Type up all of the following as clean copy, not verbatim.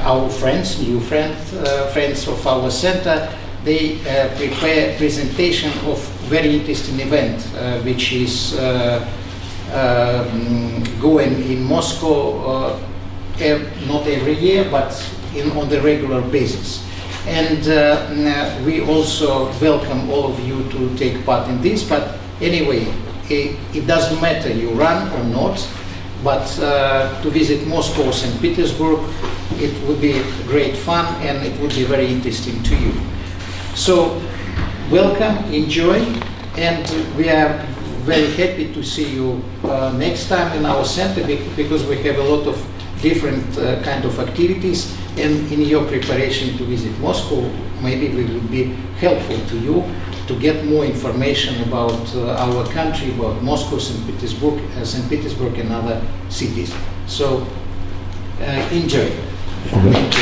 our friends, new friends of our center, they prepare presentation of very interesting event, which is going in Moscow, not every year, but on the regular basis. And we also welcome all of you to take part in this, but anyway, it doesn't matter you run or not, but to visit Moscow or St. Petersburg, it would be great fun and it would be very interesting to you. So, welcome, enjoy, and we are very happy to see you next time in our center, because we have a lot of different kind of activities, and in your preparation to visit Moscow, maybe we will be helpful to you to get more information about our country, about Moscow, St. Petersburg and other cities. So, enjoy. Thank you.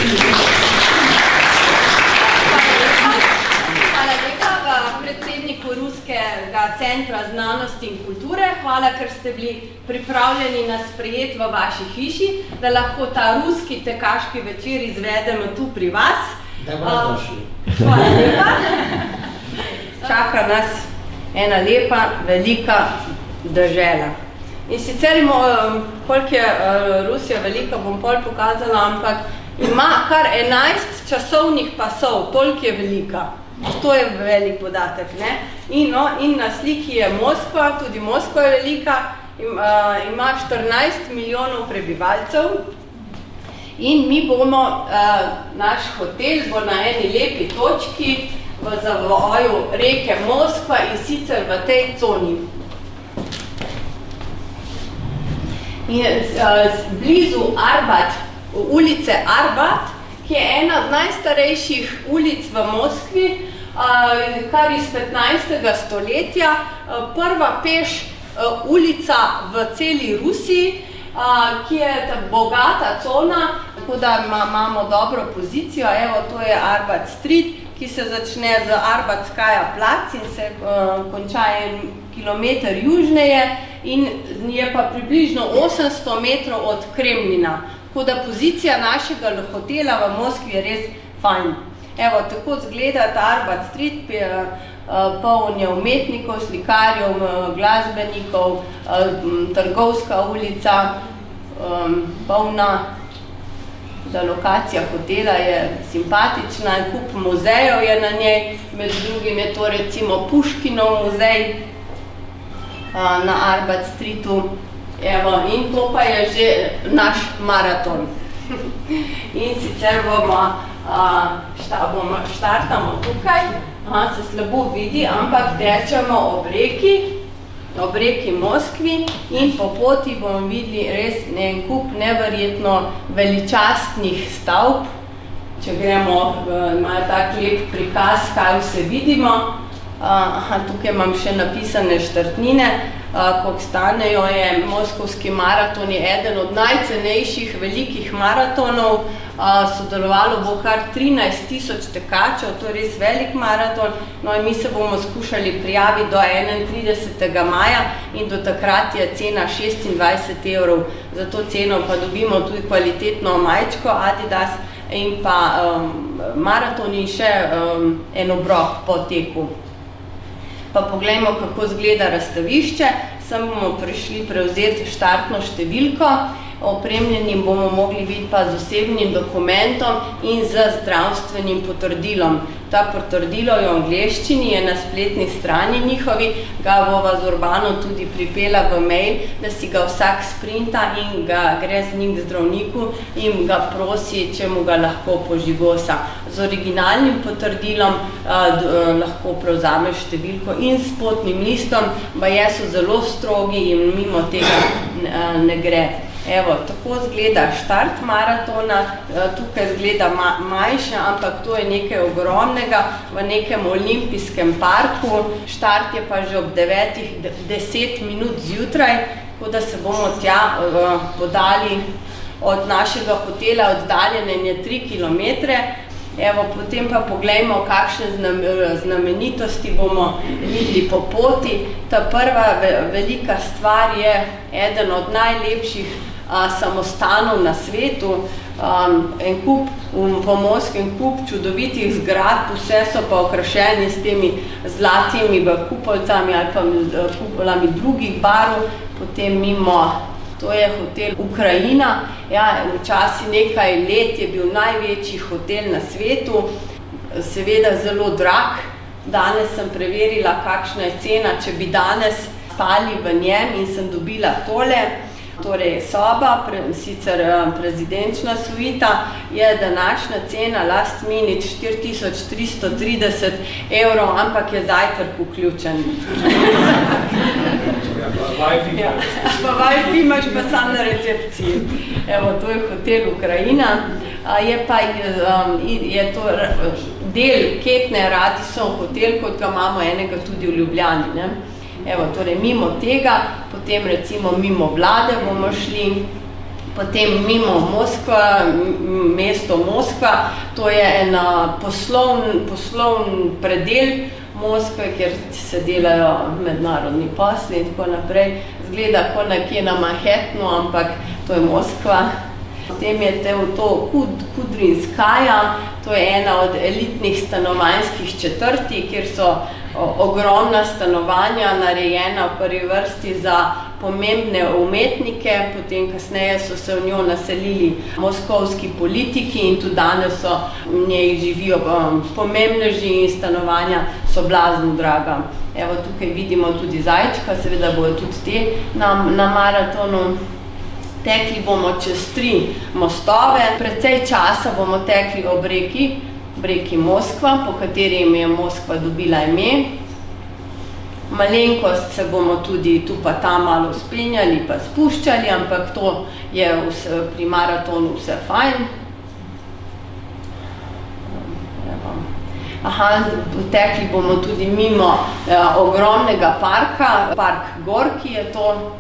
Ruskega centra znanosti in kulture. Hvala, ker ste bili pripravljeni na sprejet v vaši hiši, da lahko ta ruski tekaški večer izvedemo tu pri vas. Dobrodošli. Hvala lepa. Čaka nas ena lepa, velika dežela. In sicer, koliko je Rusija velika, bom pol pokazala, ampak ima kar 11 časovnih pasov, toliko je velika. To je velik podatek, ne? In na sliki je Moskva, tudi Moskva je velika, ima 14 milijonov prebivalcev in mi bomo, naš hotel bo na eni lepi točki v zavoju reke Moskva in sicer v tej coni. In blizu Arbat, ulice Arbat, ki je ena od najstarejših ulic v Moskvi, kar iz 15. stoletja, prva peš ulica v celi Rusiji, ki je bogata cona, tako da imamo dobro pozicijo. Evo, to je Arbat Street, ki se začne z Arbatskaja plac in se konča 1 kilometer južneje in je pa približno 800 metrov od Kremlina. Tako da pozicija našega hotela v Moskvi je res fajn. Evo, tako izgleda ta Arbat Street, poln je umetnikov, slikarjev, glasbenikov, trgovska ulica, polna, da lokacija hotela je simpatična, kup muzejev je na njej, med drugim je to recimo Puškinov muzej na Arbat Streetu. Evo, in to pa je že naš maraton. In sicer štartamo tukaj, se slabo vidi, ampak tečemo ob reki Moskvi in po poti bomo videli res en kup neverjetno veličastnih stavb. Če gremo, imajo tak lep prikaz, kaj vse vidimo. Tukaj imam še napisane štartnine, koliko stanejo. Je moskovski maraton je eden od najcenejših velikih maratonov. Sodelovalo bo kar 13,000 tekačev, to je res velik maraton. No in mi se bomo skušali prijaviti do 31. maja in do takrat je cena 26 €. Za to ceno pa dobimo tudi kvalitetno majčko Adidas in pa maraton in še en obrok po teku. Pa poglejmo, kako izgleda razstavišče. Sem bomo prišli prevzeti štartno številko, opremljenim bomo mogli biti pa z osebnim dokumentom in z zdravstvenim potrdilom. Ta potrdilo je v angleščini, je na spletni strani njihovi, ga bova z Urbano tudi pripela v mail, da si ga vsak sprinta in ga gre z njim k zdravniku in ga prosi, če mu ga lahko požigosa. Z originalnim potrdilom lahko prevzameš številko in s potnim listom, baje so zelo strogi in mimo tega ne gre. Evo, tako izgleda štart maratona, tukaj izgleda manjše, ampak to je nekaj ogromnega v nekem olimpijskem parku. Štart je pa že ob 9:10 minut zjutraj, tako da se bomo tja podali od našega hotela, oddaljene je 3 kilometre. Evo, potem pa poglejmo, kakšne znamenitosti bomo videli po poti. Ta prva velika stvar je eden od najlepših samostanov na svetu, en kup, pomorski kup čudovitih zgradb, vse so pa okrašeni s temi zlatimi kupoljcami ali pa kupolami drugih barv, potem mimo. To je hotel Ukrajina. Ja, včasih nekaj let je bil največji hotel na svetu, seveda zelo drag. Danes sem preverila, kakšna je cena, če bi danes spali v njem in sem dobila tole. Torej, soba, sicer prezidenčna suita, je današnja cena last minute 4330 €, ampak je zajtrk vključen. Pa Wi-Fi imaš pa sam na recepciji. Evo, to je hotel Ukrajina. Je to del Ketne Radisson hotel, kot ga imamo enega tudi v Ljubljani, ne? Evo, torej mimo tega, potem recimo mimo vlade bomo šli, potem mimo Moskva, mesto Moskva, to je en poslovn predel Moskve, kjer se delajo mednarodni posli in tako naprej. Zgleda kot nekje na Manhattanu, ampak to je Moskva. Potem je to Kudrinskaja, to je ena od elitnih stanovanjskih četrti, kjer so ogromna stanovanja narejena v prvi vrsti za pomembne umetnike, potem kasneje so se v njo naselili moskovski politiki in tudi danes so v njej živijo pomembneži in stanovanja so blazno draga. Evo, tukaj vidimo tudi zajčka, seveda bojo tudi te na maratonu. Tekli bomo čez 3 mostove, precej časa bomo tekli ob reki Moskva, po katerim je Moskva dobila ime. Malenkost se bomo tudi tu pa tam malo spenjali pa spuščali, ampak to je pri maratonu vse fajn. Tekli bomo tudi mimo ogromnega parka, park Gorki je to,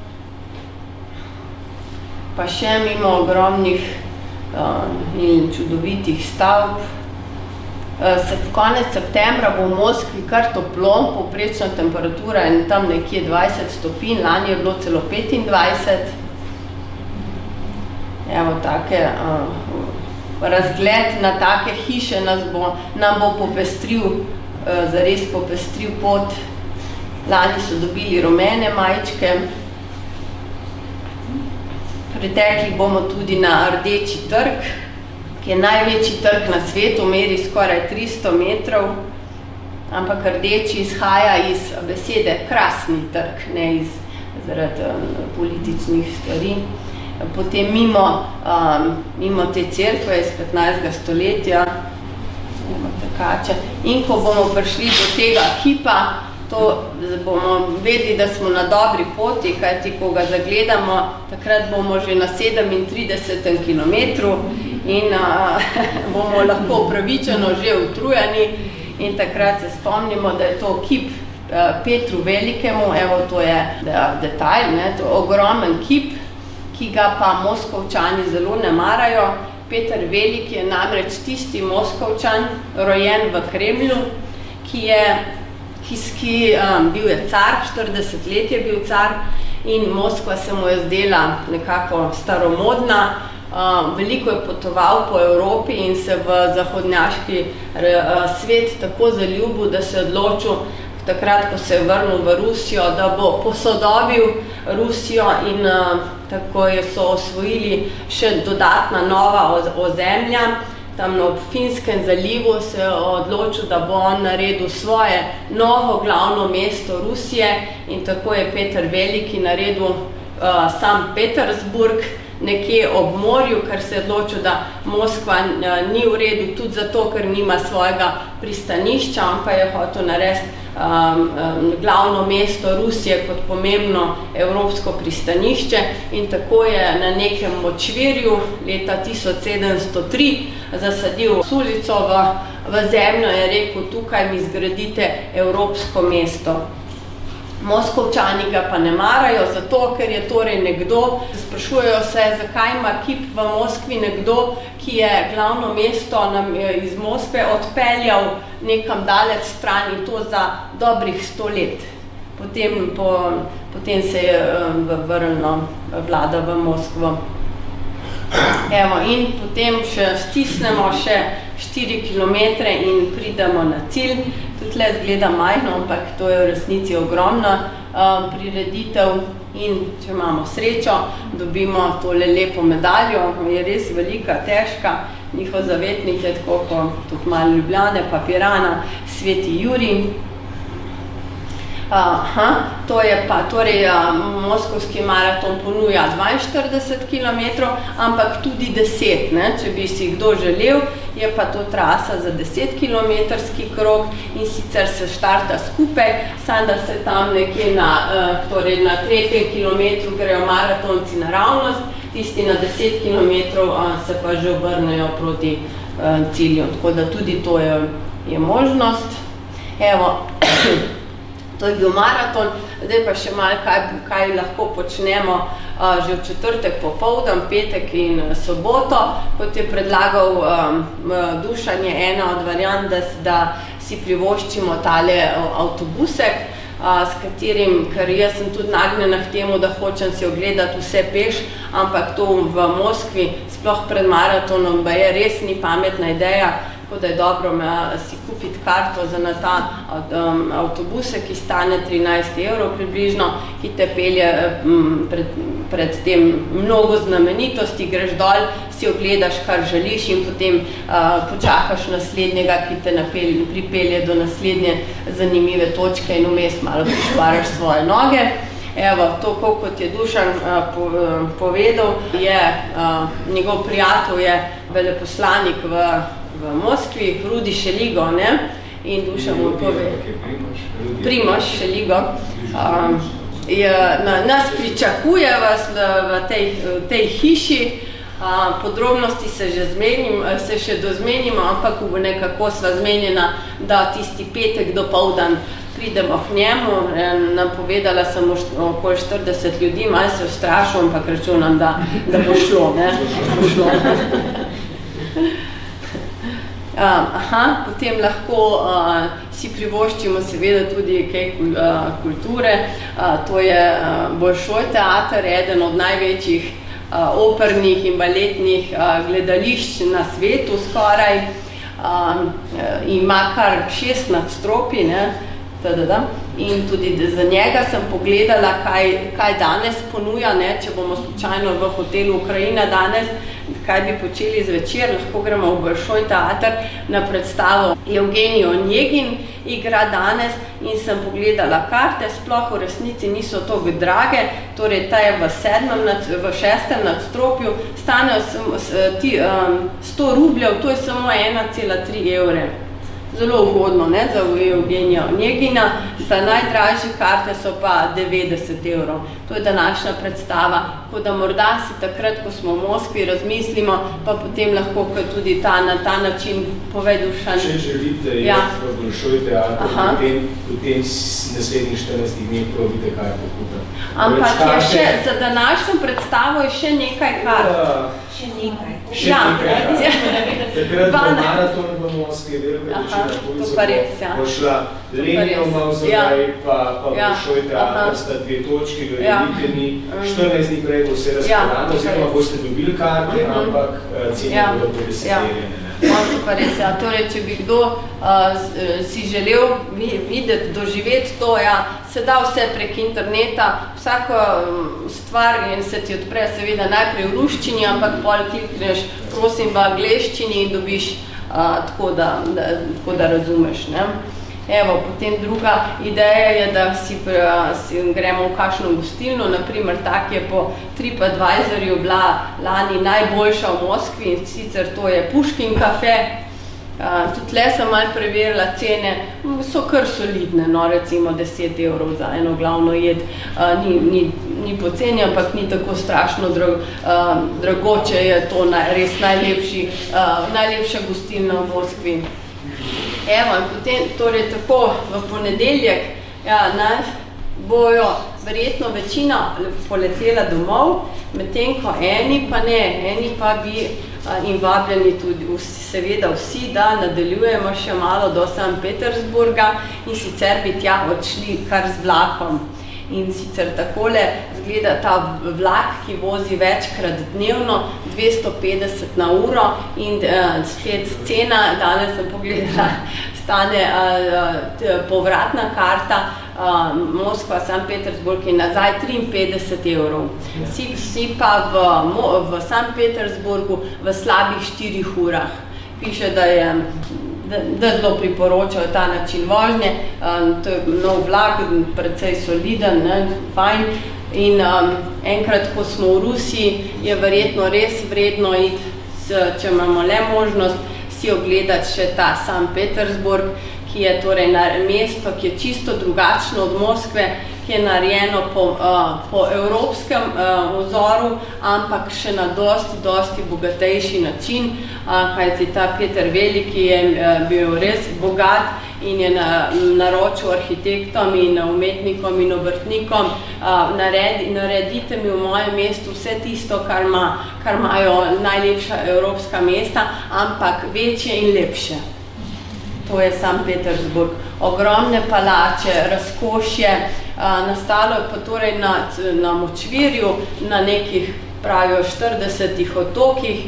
pa še mimo ogromnih in čudovitih stavb. Konec septembra bo v Moskvi kar toplo, povprečna temperatura je tam nekje 20 stopinj, lani je bilo celo 25. Evo, take razgled na take hiše nam bo popestril, zares popestril pot. Lani so dobili rumene majčke. Pretekli bomo tudi na Rdeči trg, ki je največji trg na svetu, meri skoraj 300 metrov, ampak rdeči izhaja iz besede krasni trg, ne zaradi političnih stvari. Potem mimo te cerkve iz 15. stoletja, in ko bomo prišli do tega kipa, to bomo vedeli, da smo na dobri poti, kajti ko ga zagledamo, takrat bomo že na 37. kilometru in bomo lahko upravičeno že utrujeni in takrat se spomnimo, da je to kip Petru Velikemu, evo to je detajl, to je ogromen kip, ki ga pa Moskovčani zelo ne marajo. Peter Veliki je namreč tisti Moskovčan, rojen v Kremlju, ki bil je car, 40 let je bil car in Moskva se mu je zdela nekako staromodna. Veliko je potoval po Evropi in se v zahodnjaški svet tako zaljubil, da se je odločil takrat, ko se je vrnil v Rusijo, da bo posodobil Rusijo in tako so osvojili še dodatna nova ozemlja. Tam ob Finskem zalivu se je odločil, da bo on naredil svoje novo glavno mesto Rusije in tako je Peter Veliki naredil Sankt Petersburg nekje ob morju, ker se je odločil, da Moskva ni v redu tudi zato, ker nima svojega pristanišča, ampak je hotel narediti glavno mesto Rusije kot pomembno evropsko pristanišče in tako je na nekem močvirju leta 1703 zasadil sulico v zemljo in je rekel, tukaj mi zgradite evropsko mesto. Moskovčani ga pa ne marajo, zato ker je torej nekdo, sprašujejo se, zakaj ima kip v Moskvi nekdo, ki je glavno mesto iz Moskve odpeljal nekam daleč stran in to za dobrih 100 let. Potem se je vrnila vlada v Moskvo. Evo, in potem še stisnemo še 4 kilometre in pridemo na cilj. Tukaj zgleda majhno, ampak to je v resnici ogromna prireditev in če imamo srečo, dobimo tole lepo medaljo, je res velika, težka, njihov zavetnik je tako kot tudi malo Ljubljane, pa Pirana, Sveti Jurij. To je pa, torej moskovski maraton ponuja 42 km, ampak tudi 10, ne? Če bi si kdo želel, je pa to trasa za 10-kilometrski krog in sicer se štarta skupaj, samo da se tam nekje torej na 3. kilometru grejo maratonci naravnost, tisti na 10 km se pa že obrnejo proti cilju, tako da tudi to je možnost. Evo, to je bil maraton, zdaj pa še malo, kaj lahko počnemo že v četrtek popoldan, petek in soboto. Kot je predlagal Dušan, je ena od variant, da si privoščimo tale avtobusek, s katerim, ker jaz sem tudi nagnjena k temu, da hočem si ogledati vse peš, ampak to v Moskvi, sploh pred maratonom, pa je res ni pametna ideja, tako da je dobro si kupiti karto za ta avtobuse, ki stane 13 € približno, ki te pelje pred tem mnogo znamenitosti, greš dol, si ogledaš, kar želiš in potem počakaš naslednjega, ki te pripelje do naslednje zanimive točke in vmes malo prišparaš svoje noge. Evo, to, kot je Dušan povedal, je njegov prijatelj je veleposlanik v Moskvi, Rudi Šeligo, ne? In Dušan mu pove, Primož Šeligo, nas pričakuje vas v tej hiši, podrobnosti se še dozmenimo, ampak nekako sva zmenjena, da tisti petek dopoldan pridemo k njemu, napovedala sem okoli 40 ljudi, malo se ustrašil, ampak računam, da bo šlo, ne? Potem lahko si privoščimo seveda tudi kaj kulture, to je Bolšoj teater, eden od največjih opernih in baletnih gledališč na svetu skoraj, ima kar 6 nadstropij, ne? In tudi za njega sem pogledala, kaj danes ponuja, ne? Če bomo slučajno v hotelu Ukrajina danes, kaj bi počeli zvečer, lahko gremo v Bolšoj teater na predstavo. Evgenij Onjegin igra danes in sem pogledala karte, sploh v resnici niso toliko drage, torej ta je v 6. nadstropju, stanejo 100 rubljev, to je samo 1,3 €. Zelo ugodno, ne, za Evgenija Onjegina, za najdražje karte so pa 90 €. To je današnja predstava, tako da morda si takrat, ko smo v Moskvi, razmislimo, pa potem lahko tudi na ta način pove Dušan. Če želite v Bolšoj teatr, potem naslednjih 14 dni probite karte kupiti. Ampak je še, za današnjo predstavo je še nekaj kart. Še nekaj kart. Takrat bo maraton v Moskvi, velika večina bo šla Leninov mavzolej, pa Bolšoj teatr, sta 2 točki, verjemite mi, 14 dni prej bo vse razprodano, oziroma boste dobili karte, ampak cene bodo podeseterjene. Pa res, torej, če bi kdo si želel videti, doživeti to, se da vse prek interneta, vsako stvar se ti odpre seveda najprej v ruščini, ampak pol klikneš, prosim, v angleščini in dobiš tako da razumeš, ne. Evo, potem druga ideja je, da si gremo v kakšno gostilno, naprimer tak je po TripAdvisorju bila lani najboljša v Moskvi, in sicer to je Puškin kafe. Tudi tle sem malo preverila cene, so kar solidne, no, recimo 10 € za eno glavno jed, ni poceni, ampak ni tako strašno dragoče, je to res najlepša gostilna v Moskvi. Evo, in potem, torej tako v ponedeljek, bojo verjetno večina poletela domov, medtem ko eni pa ne, eni pa bi in vabljeni tudi seveda vsi, da nadaljujemo še malo do Sankt Petersburga in sicer bi tja odšli kar z vlakom. In sicer takole zgleda ta vlak, ki vozi večkrat dnevno, 250 na uro in spet cena, danes sem pogledala, stane povratna karta Moskva, Sankt Petersburg in nazaj 53 evrov. Si pa v Sankt Petersburgu v slabih 4 urah. Piše, da zelo priporočajo ta način vožnje, to je nov vlak, precej soliden, fajn. In enkrat, ko smo v Rusiji, je verjetno res vredno iti, če imamo le možnost, si ogledati še ta Sankt Petersburg, ki je torej mesto, ki je čisto drugačno od Moskve, ki je narejeno po evropskem vzoru, ampak še na dosti bogatejši način, kajti ta Peter Veliki je bil res bogat in je naročil arhitektom in umetnikom in obrtnikom, naredite mi v mojem mestu vse tisto, kar imajo najlepša evropska mesta, ampak večje in lepše. To je Sankt Petersburg. Ogromne palače, razkošje, nastalo je pa torej na močvirju, na nekih, pravijo, 40 otokih,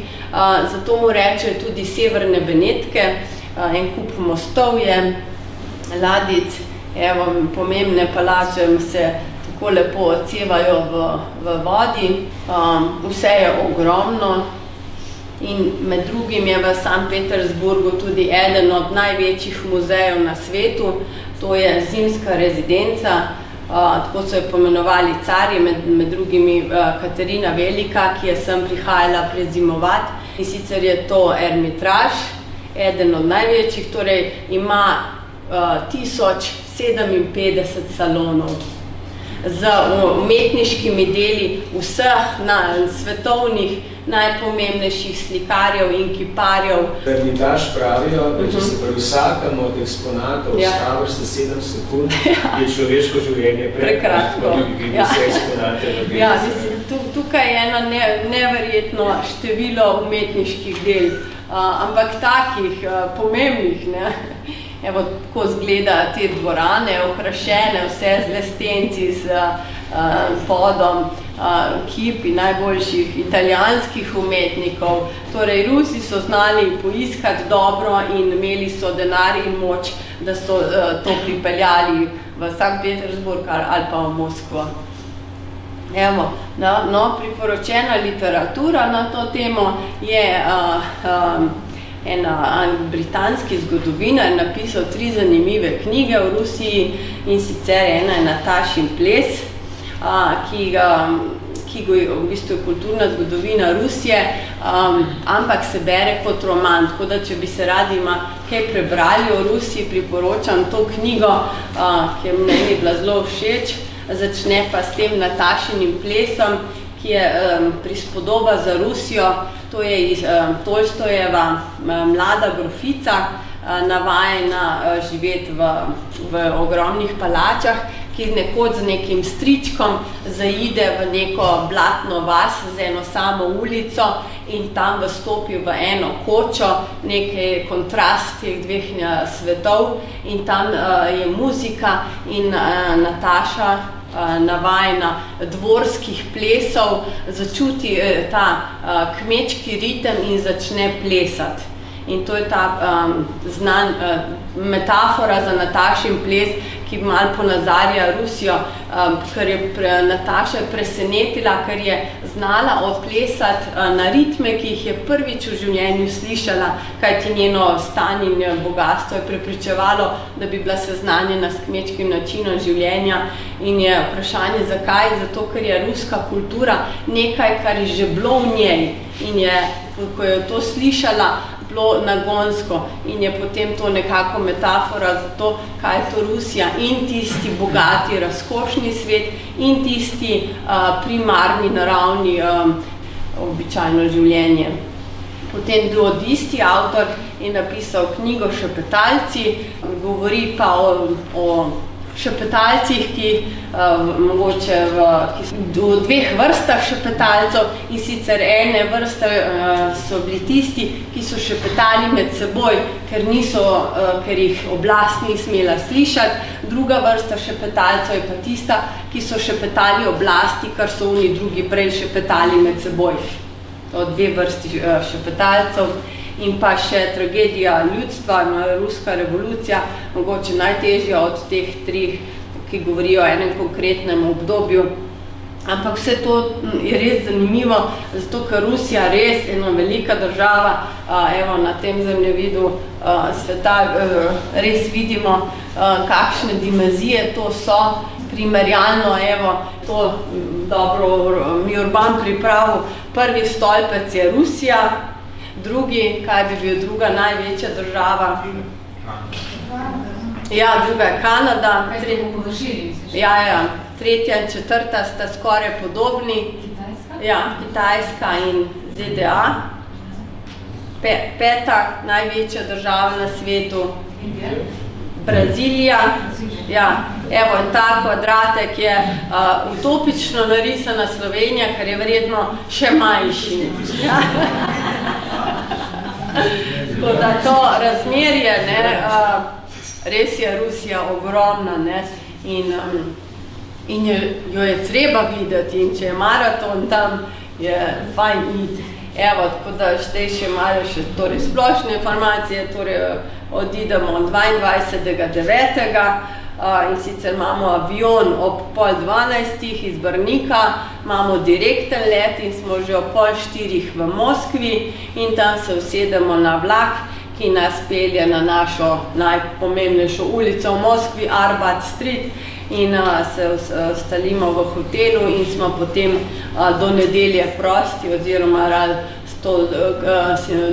zato mu rečejo tudi Severne Benetke, en kup mostov je, ladic, evo, pomembne palače se tako lepo odsevajo v vodi, vse je ogromno. In med drugim je v Sankt Petersburgu tudi eden od največjih muzejev na svetu, to je zimska rezidenca, tako so jo pomenovali carji, med drugimi Katarina Velika, ki je sem prihajala prezimovati. In sicer je to Ermitraž, eden od največjih, torej ima 1057 salonov z umetniškimi deli vseh svetovnih najpomembnejših slikarjev in kiparjev. Ermitaž pravijo, da če se pri vsakem od eksponatov ustaviš za 7 sekund, je človeško življenje prekratko, pa bi videli vse eksponate. Tukaj je eno neverjetno število umetniških del, ampak takih pomembnih, evo, tako zgleda te dvorane, okrašene, vse z lestenci, s podom, kipi najboljših italijanskih umetnikov. Torej, Rusi so znali poiskati dobro in imeli so denar in moč, da so to pripeljali v Sankt Petersburg ali pa v Moskvo. Evo, priporočena literatura na to temo je en britanski zgodovinar napisal 3 zanimive knjige v Rusiji in sicer ena je Natašin ples, ki je v bistvu kulturna zgodovina Rusije, ampak se bere kot roman, tako da če bi se radi kaj prebrali o Rusiji, priporočam to knjigo, ki je meni bila zelo všeč, začne pa s tem Natašinim plesom, ki je prispodoba za Rusijo, to je iz Tolstojeva mlada grofica, navajena živeti v ogromnih palačah, ki nekoč z nekim stričkom zaide v neko blatno vas z eno samo ulico in tam vstopi v eno kočo, nekaj kontrast teh dveh svetov in tam je muzika in Nataša navajena dvorskih plesov, začuti ta kmečki ritem in začne plesati. In to je ta znan metafora za Natašin ples, ki malo ponazarja Rusijo, ker je Nataša presenetila, ker je znala odplesati na ritme, ki jih je prvič v življenju slišala, kajti njeno stanje in bogatstvo je prepričevalo, da bi bila seznanjena s kmečkim načinom življenja. In je vprašanje, zakaj? Zato, ker je ruska kultura nekaj, kar je že bilo v njej. In je, ko je to slišala, bilo nagonsko in je potem to nekako metafora za to, kaj je to Rusija in tisti bogati, razkošni svet in tisti primarni, naravni, običajno življenje. Potem isti avtor je napisal knjigo Šepetalci, govori pa o šepetalcih, ki mogoče v dveh vrstah šepetalcev, in sicer ene vrste so bili tisti, ki so šepetali med seboj, ker jih oblast ni smela slišati, druga vrsta šepetalcev je pa tista, ki so šepetali oblasti, kar so oni drugi prej šepetali med seboj. To dve vrsti šepetalcev. In pa še tragedija ljudstva, ruska revolucija, mogoče najtežja od teh treh, ki govorijo o enem konkretnem obdobju. Ampak vse to je res zanimivo, zato ker Rusija res ena velika država, evo na tem zemljevidu sveta res vidimo, kakšne dimenzije to so. Primerjalno, evo, to dobro mi Urban pripravil, prvi stolpec je Rusija, drugi, kaj bi bil druga največja država? Ja, druga je Kanada. Ja, tretja in četrta sta skoraj podobni. Ja, Kitajska in ZDA. Peta največja država na svetu. Brazilija. Ja, evo, in ta kvadratek je utopično narisana Slovenija, kar je verjetno še manjši. Ja. Tako da to razmerje, res je Rusija ogromna, in jo je treba videti, in če je maraton tam, je fajn iti. Evo, tako da zdaj še malo še splošne informacije, odidemo 22.9. In sicer imamo avion ob 11:30 iz Brnika, imamo direkten let in smo že ob 3:30 v Moskvi in tam se usedemo na vlak, ki nas pelje na našo najpomembnejšo ulico v Moskvi, Arbat Street, in se ustalimo v hotelu in smo potem do nedelje prosti oziroma s to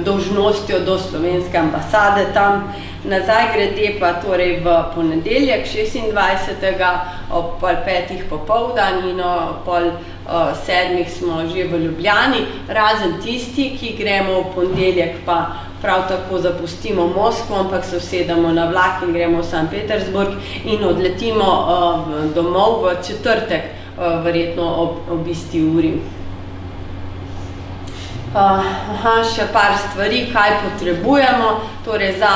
dolžnostjo do slovenske ambasade tam. Nazaj grede pa torej v ponedeljek 26. ob 5:30 popoldan in ob 6:30 smo že v Ljubljani, razen tisti, ki gremo v ponedeljek pa prav tako zapustimo Moskvo, ampak se usedemo na vlak in gremo v Sankt Petersburg in odletimo domov v četrtek, verjetno ob isti uri. Še par stvari, kaj potrebujemo. Torej za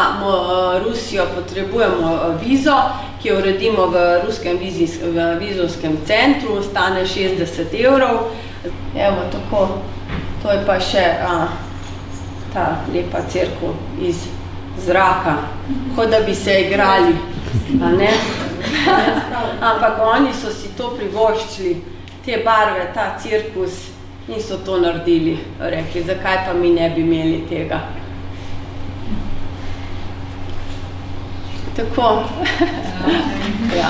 Rusijo potrebujemo vizo, ki jo uredimo v ruskem vizumskem centru, stane 60 evrov. Evo tako, to je pa še ta lepa cerkev iz zraka, kot da bi se igrali, ne? Ampak oni so si to privoščili, te barve, ta cirkus, in so to naredili, rekli, zakaj pa mi ne bi imeli tega. Tako. Ja.